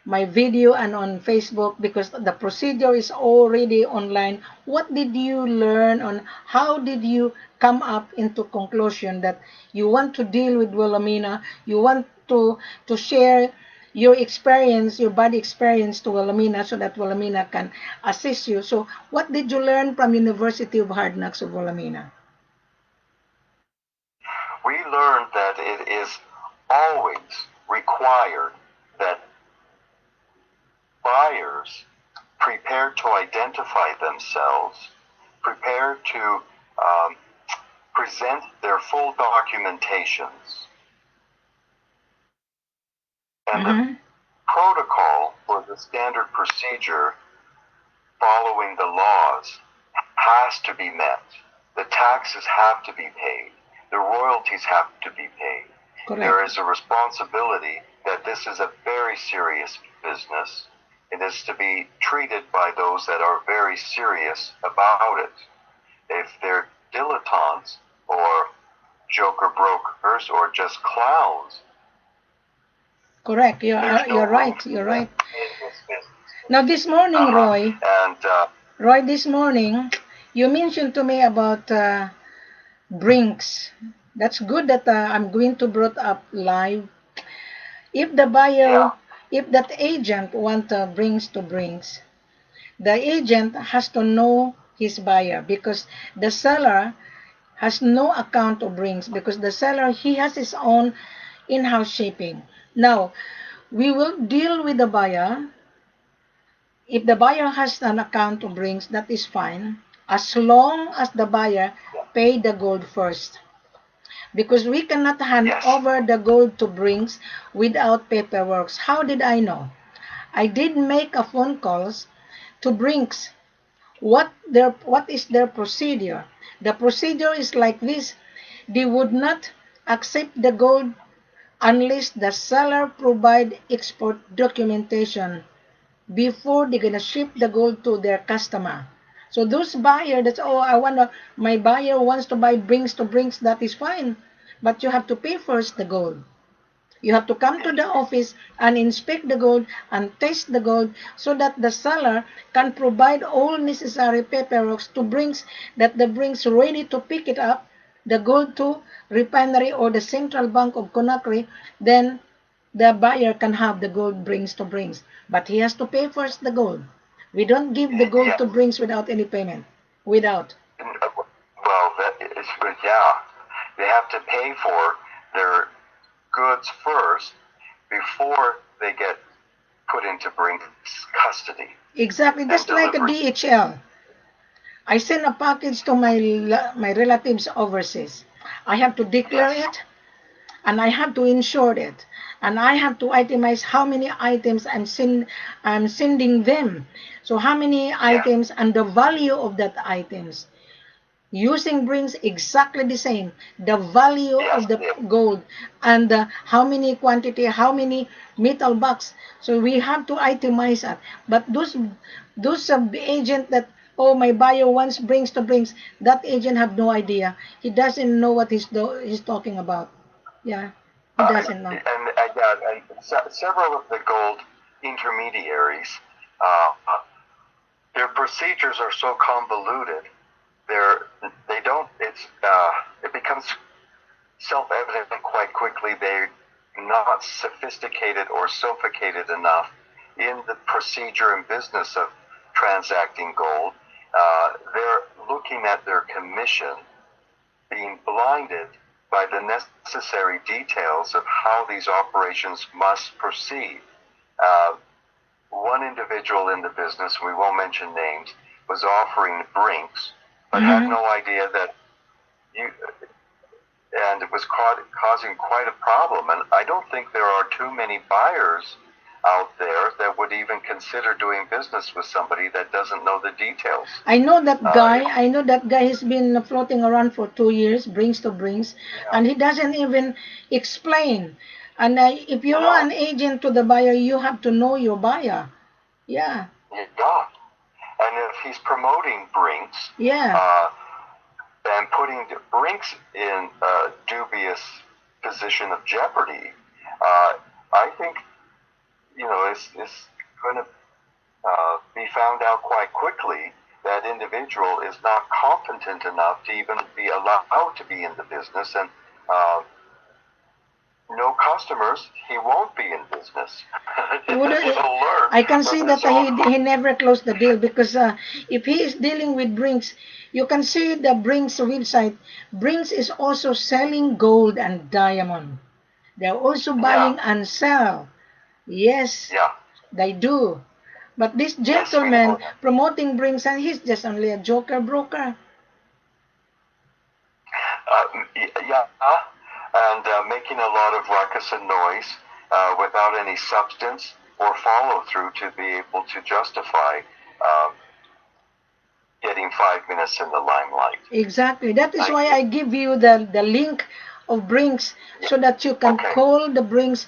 Speaker 1: my video and on Facebook? Because the procedure is already online. What did you learn on? How did you come up into conclusion that you want to deal with Wilhelmina? You want to share your experience, your body experience to Wilhelmina, so that Wilhelmina can assist you. So what did you learn from University of Hard Knocks of Wilhelmina?
Speaker 2: We learned that it is always required that buyers prepare to identify themselves, prepare to present their full documentations. And the protocol or the standard procedure following the laws has to be met. The taxes have to be paid. The royalties have to be paid. Correct. There is a responsibility that this is a very serious business. It is to be treated by those that are very serious about it. If they're dilettantes or joker brokers or just clowns.
Speaker 1: Correct. You're right. You're right. Now this morning, Roy. Roy, this morning, you mentioned to me about Brinks. That's good that I'm going to brought up live. If the buyer, if that agent want Brinks to Brinks, the agent has to know his buyer, because the seller has no account of Brinks, because the seller, he has his own in-house shipping. Now, we will deal with the buyer. If the buyer has an account of Brinks, that is fine, as long as the buyer pay the gold first. Because we cannot hand over the gold to Brinks without paperwork. How did I know? I did make a phone calls to Brinks. What is their procedure? The procedure is like this. They would not accept the gold unless the seller provide export documentation before they're gonna ship the gold to their customer. So those buyer that's, my buyer wants to buy Brinks to Brinks, that is fine. But you have to pay first the gold. You have to come to the office and inspect the gold and test the gold, so that the seller can provide all necessary paperwork to Brinks, that the Brinks ready to pick it up, the gold to refinery or the central bank of Conakry. Then the buyer can have the gold Brinks to Brinks. But he has to pay first the gold. We don't give the gold to Brinks without any payment. Without.
Speaker 2: Well, that is good, yeah. They have to pay for their goods first before they get put into Brink's custody.
Speaker 1: Exactly, just like a
Speaker 2: delivery.
Speaker 1: DHL. I send a package to my relatives overseas. I have to declare
Speaker 2: Yes.
Speaker 1: it, and I have to insure it, and I have to itemize how many items I'm sending them. So how many
Speaker 2: Yeah.
Speaker 1: items and the value of that items. Using brings exactly the same. The value
Speaker 2: Yes.
Speaker 1: of the
Speaker 2: Yes.
Speaker 1: gold and how many quantity, how many metal box. So we have to itemize that. But those agent that, oh, my buyer wants brings to brings, that agent have no idea. He doesn't know what he's talking about. Yeah, he doesn't know.
Speaker 2: And several of the gold intermediaries, their procedures are so convoluted. They don't. It becomes self-evident quite quickly. They're not sophisticated or sophisticated enough in the procedure and business of transacting gold. They're looking at their commission, being blinded by the necessary details of how these operations must proceed. One individual in the business, we won't mention names, was offering Brinks, but had no idea that and it was causing quite a problem. And I don't think there are too many buyers out there that would even consider doing business with somebody that doesn't know the details.
Speaker 1: I know that guy. I know that guy has been floating around for 2 years, brings to brings, and he doesn't even explain. And if you're an agent to the buyer, you have to know your buyer. Yeah.
Speaker 2: Yeah. And if he's promoting Brinks,
Speaker 1: Yeah.
Speaker 2: and putting Brinks in a dubious position of jeopardy, I think, it's going to be found out quite quickly that individual is not competent enough to even be allowed to be in the business, and no customers, he won't be in business. He'll learn.
Speaker 1: I can see that he never closed the deal because if he is dealing with Brinks, you can see the Brinks website. Brinks is also selling gold and diamond. They're also buying and sell. Yes, they do. But this gentleman promoting Brinks, and he's just only a joker broker.
Speaker 2: And making a lot of ruckus and noise without any substance or follow through to be able to justify getting 5 minutes in the limelight.
Speaker 1: Exactly. That is why I give you the link of Brinks so that you can call the Brinks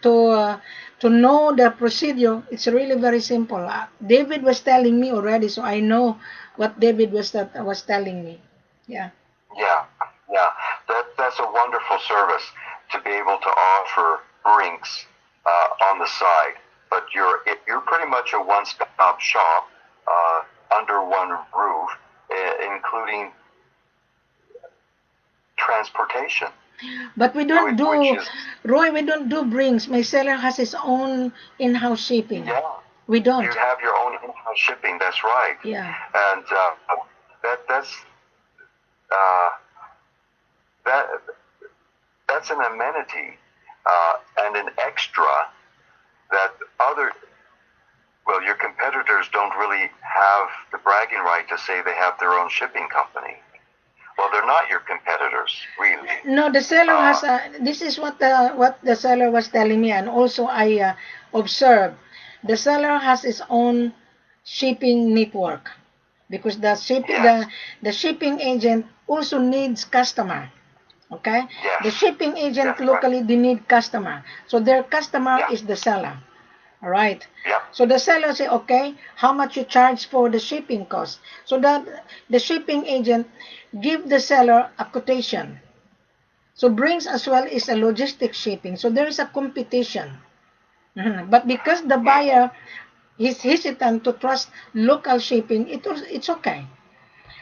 Speaker 1: to know the procedure. It's really very simple. David was telling me already, so I know what David was telling me. Yeah.
Speaker 2: Yeah. That's a wonderful service to be able to offer Brinks on the side. But you're pretty much a one-stop shop under one roof, including transportation.
Speaker 1: But we don't do, Roy, we don't do Brinks. My seller has his own in-house shipping.
Speaker 2: Yeah.
Speaker 1: We don't.
Speaker 2: You have your own in-house shipping, that's right.
Speaker 1: Yeah.
Speaker 2: And that's an amenity and an extra that your competitors don't really have the bragging right to say they have their own shipping company. Well, they're not your competitors, really.
Speaker 1: No, the seller has. This is what the seller was telling me, and also I observed. The seller has his own shipping network because the shipping agent also needs customer. Okay, the shipping agent locally they need customer, so their customer is the seller. All right. So the seller say, okay, how much you charge for the shipping cost? So that the shipping agent give the seller a quotation. So brings as well is a logistic shipping. So there is a competition. But because the buyer is hesitant to trust local shipping, it's okay.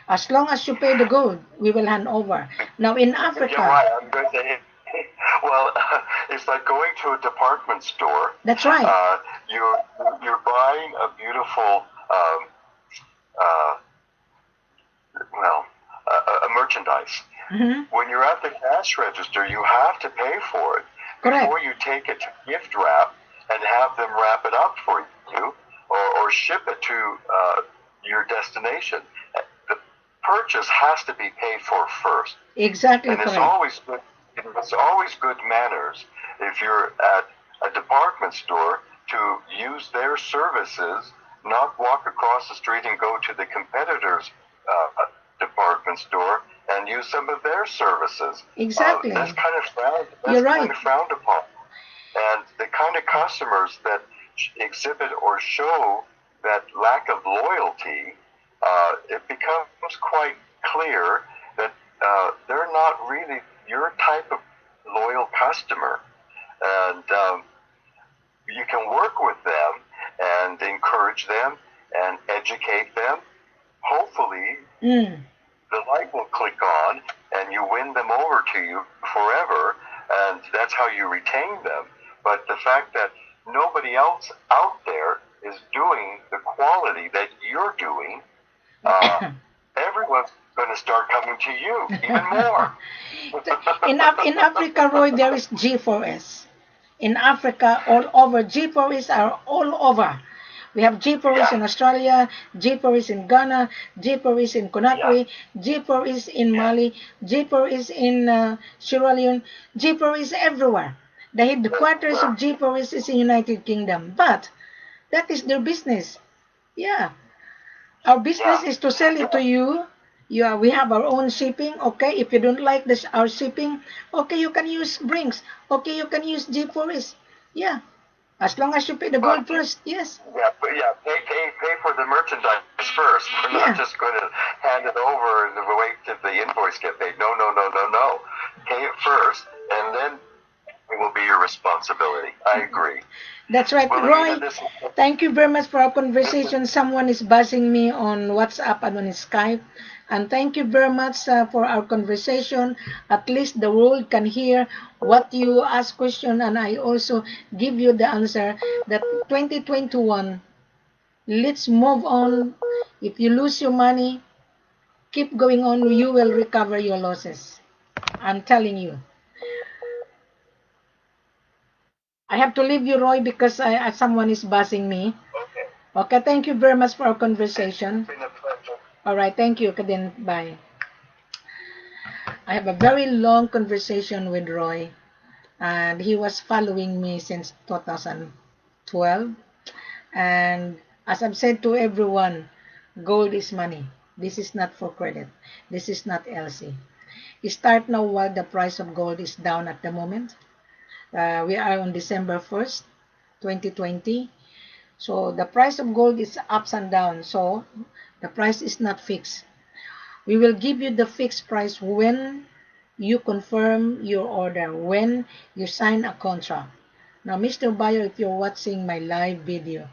Speaker 1: As long as you pay the gold, we will hand over. Now in Africa.
Speaker 2: You're right. I'm going to say, well, it's like going to a department store.
Speaker 1: That's right.
Speaker 2: You're buying a beautiful, a merchandise. When you're at the cash register, you have to pay for it.
Speaker 1: Correct.
Speaker 2: Before you take it to gift wrap and have them wrap it up for you or ship it to your destination. The purchase has to be paid for first.
Speaker 1: Exactly
Speaker 2: And
Speaker 1: correct.
Speaker 2: It's always good manners if you're at a department store to use their services, not walk across the street and go to the competitor's department store and use some of their services.
Speaker 1: Exactly.
Speaker 2: That's kind of
Speaker 1: You're right.
Speaker 2: frowned upon. And the kind of customers that exhibit or show that lack of loyalty, it becomes quite clear that they're not really your type of loyal customer. And you can work with them and encourage them and educate them. Hopefully, the light will click on and you win them over to you forever, and that's how you retain them. But the fact that nobody else out there is doing the quality that you're doing, everyone's going to start coming to you even more.
Speaker 1: In Africa, Roy, there is G4S. In Africa, all over, G4S are all over. We have G4S in Australia, G4S in Ghana, G4S in Conakry, G4S in Mali, G4S in Sierra Leone, G4S everywhere. The headquarters of G4S is in United Kingdom, but that is their business. Yeah, our business is to sell it to you. Yeah, we have our own shipping. Okay, if you don't like this, our shipping, okay, you can use Brinks. Okay, you can use G4S. Yeah, as long as you pay the gold first. Yes.
Speaker 2: Pay for the merchandise first. We're not just going to hand it over and wait till the invoice get paid. No. Pay it first, and then it will be your responsibility. I agree.
Speaker 1: That's right.
Speaker 2: Well,
Speaker 1: Roy, thank you very much for our conversation. Someone is buzzing me on WhatsApp and on Skype. And thank you very much for our conversation. At least the world can hear what you ask question, and I also give you the answer that 2021, let's move on. If you lose your money, keep going on. You will recover your losses. I'm telling you. I have to leave you, Roy, because someone is buzzing me. Okay, thank you very much for our conversation.
Speaker 2: It's been a pleasure.
Speaker 1: All right, thank you, Kadin. Bye. I have a very long conversation with Roy, and he was following me since 2012. And as I've said to everyone, gold is money. This is not for credit. This is not LC. Start now while the price of gold is down at the moment. We are on December 1st, 2020. So the price of gold is ups and downs. So the price is not fixed. We will give you the fixed price when you confirm your order, when you sign a contract. Now, Mr. Buyer, if you're watching my live video,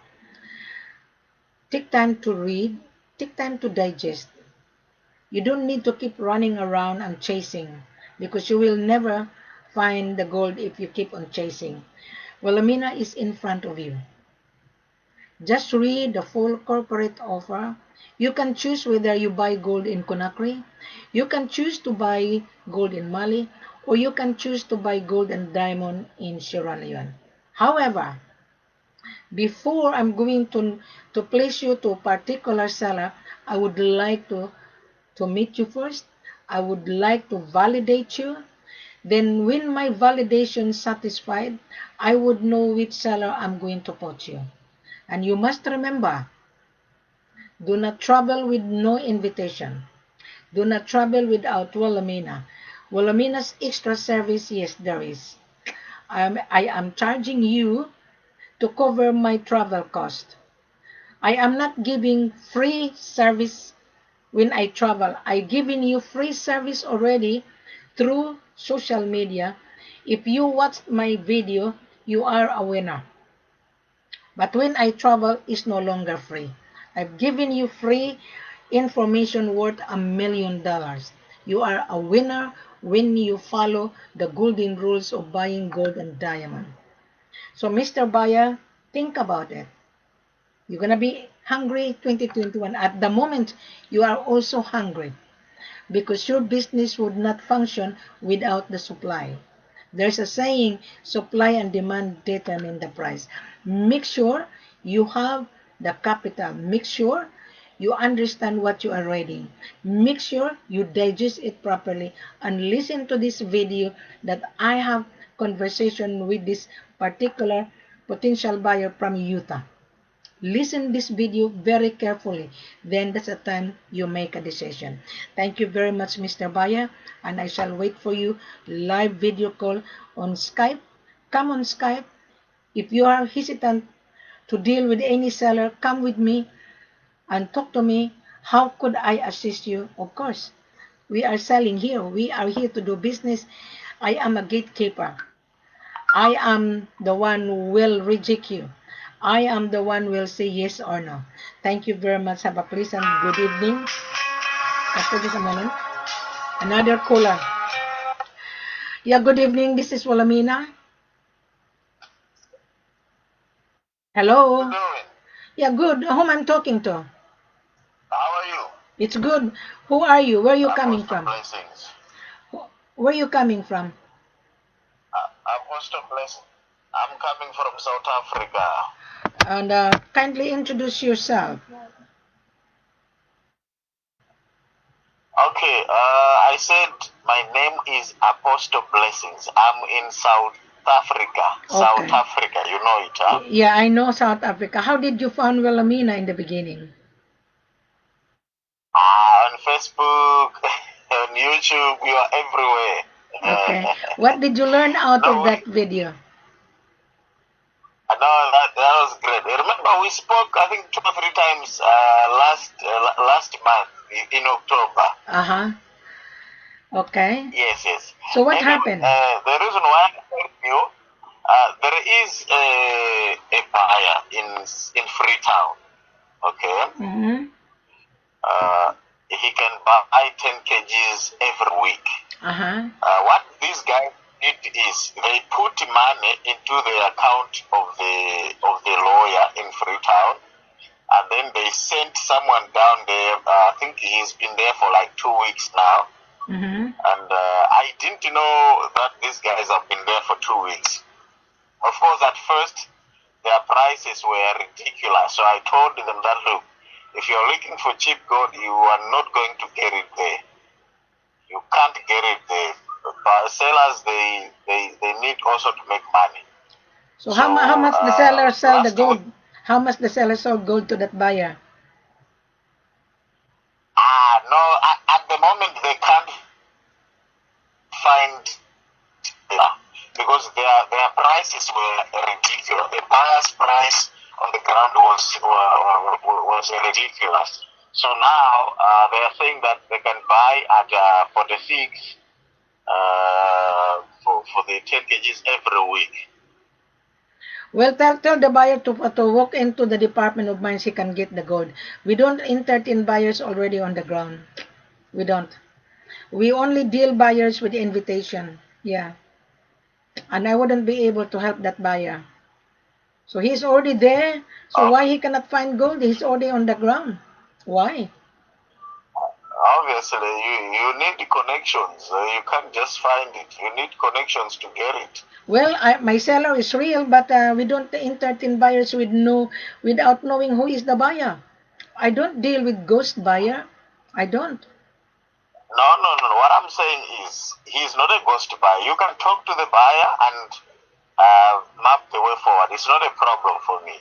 Speaker 1: take time to read, take time to digest. You don't need to keep running around and chasing, because you will never find the gold if you keep on chasing. Wilhelmina is in front of you. Just read the full corporate offer. You can choose whether you buy gold in Conakry, you can choose to buy gold in Mali, or you can choose to buy gold and diamond in Sierra Leone. However, before I'm going to place you to a particular seller, I would like to meet you first. I would like to validate you. Then when my validation is satisfied, I would know which seller I'm going to put you. And you must remember, do not travel with no invitation. Do not travel without Wilhelmina. Wilhelmina's extra service, yes, there is. I am charging you to cover my travel cost. I am not giving free service when I travel. I giving you free service already through social media. If you watch my video, you are a winner. But when I travel, it's no longer free. I've given you free information worth $1 million. You are a winner when you follow the golden rules of buying gold and diamond. So, Mr. Buyer, think about it. You're going to be hungry 2021. At the moment, you are also hungry because your business would not function without the supply. There's a saying, supply and demand determine the price. Make sure you have the capital. Make sure you understand what you are reading. Make sure you digest it properly and listen to this video that I have conversation with this particular potential buyer from Utah. Listen this video very carefully. Then that's the time you make a decision. Thank you very much, Mr. Buyer, and I shall wait for you live video call on Skype. Come on Skype. If you are hesitant to deal with any seller, come with me and talk to me. How could I assist you? Of course, we are selling here. We are here to do business. I am a gatekeeper. I am the one who will reject you. I am the one who will say yes or no. Thank you very much. Have a pleasant good evening. After just a moment. Another caller. Yeah, good evening. This is Walamina. Hello. Yeah, good. Whom I'm talking to?
Speaker 3: How are you?
Speaker 1: It's good. Who are you? Where are you coming from?
Speaker 3: Blessings.
Speaker 1: Where are you coming from?
Speaker 3: Apostle Blessing. I'm coming from South Africa.
Speaker 1: And kindly introduce yourself.
Speaker 3: Okay, I said my name is Apostle Blessings. I'm in South Africa.
Speaker 1: Okay.
Speaker 3: South Africa, you know it, huh?
Speaker 1: Yeah, I know South Africa. How did you find Wilhelmina in the beginning?
Speaker 3: On Facebook, on YouTube, you are everywhere.
Speaker 1: Okay. What did you learn out of that video?
Speaker 3: No, that was great. Remember, we spoke, I think, 2 or 3 times last month in October.
Speaker 1: Uh-huh. Okay.
Speaker 3: Yes.
Speaker 1: So what happened?
Speaker 3: The reason why I told you, there is a buyer in Freetown. Okay.
Speaker 1: Mm-hmm.
Speaker 3: He can buy 10 kgs every week.
Speaker 1: Uh-huh.
Speaker 3: What these guys did is they put money into the account of the lawyer in Freetown, and then they sent someone down there. I think he's been there for like 2 weeks now.
Speaker 1: Mm-hmm.
Speaker 3: And I didn't know that these guys have been there for 2 weeks. Of course, at first, their prices were ridiculous. So I told them that, look, if you're looking for cheap gold, you are not going to get it there. You can't get it there. But sellers, they need also to make money.
Speaker 1: So how much the seller sell the gold? How much the seller sold gold to that buyer?
Speaker 3: No, at the moment they can't find because their prices were ridiculous. The buyer's price on the ground was ridiculous. So now they are saying that they can buy at 46 for the 10 kgs every week.
Speaker 1: Well, tell the buyer to walk into the Department of Mines. He can get the gold. We don't entertain buyers already on the ground. We don't. We only deal buyers with invitation. Yeah. And I wouldn't be able to help that buyer. So he's already there. So why he cannot find gold? He's already on the ground. Why?
Speaker 3: Obviously, you need the connections. You can't just find it. You need connections to get it.
Speaker 1: Well, my seller is real, but we don't entertain buyers without knowing who is the buyer. I don't deal with ghost buyer. I don't.
Speaker 3: No. What I'm saying is, he's not a ghost buyer. You can talk to the buyer and map the way forward. It's not a problem for me.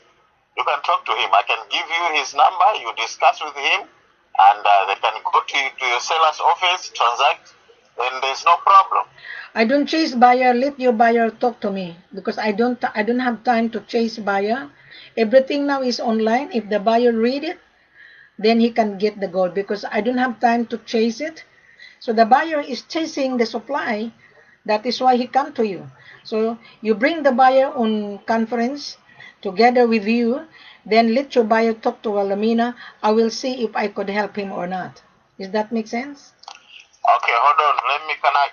Speaker 3: You can talk to him. I can give you his number. You discuss with him, and they can go to your seller's office, transact, and there's no problem.
Speaker 1: I don't chase buyer. Let your buyer talk to me because I don't have time to chase buyer. Everything now is online. If the buyer read it, then he can get the gold because I don't have time to chase it. So the buyer is chasing the supply. That is why he come to you. So you bring the buyer on conference together with you. Then let your buyer talk to Wilhelmina. I will see if I could help him or not. Does that make sense?
Speaker 3: Okay, hold on. Let me connect.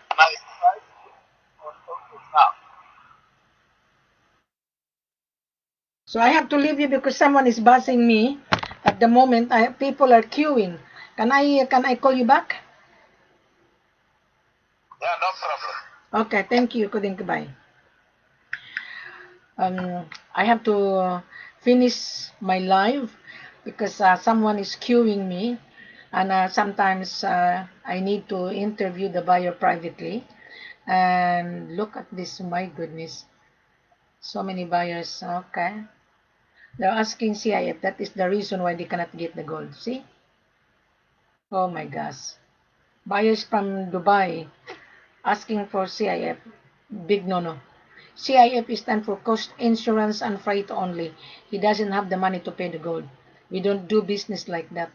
Speaker 1: So I have to leave you because someone is buzzing me. At the moment, people are queuing. Can I call you back?
Speaker 3: Yeah, no problem.
Speaker 1: Okay, thank you. Goodbye. I have to finish my live because someone is queuing me, and sometimes I need to interview the buyer privately. And look at this, my goodness, so many buyers. Okay, they're asking CIF. That is the reason why they cannot get the gold. See? Oh my gosh, buyers from Dubai asking for CIF. Big no no. CIF is stand for cost, insurance, and freight only. He doesn't have the money to pay the gold. We don't do business like that.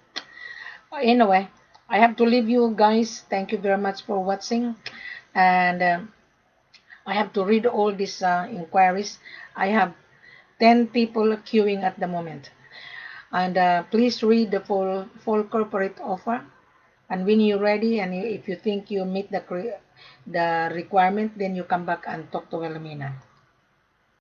Speaker 1: Anyway, I have to leave you guys. Thank you very much for watching. And I have to read all these inquiries. I have 10 people queuing at the moment. And please read the full corporate offer. And when you're ready, and if you think you meet the requirement, then you come back and talk to Wilhelmina.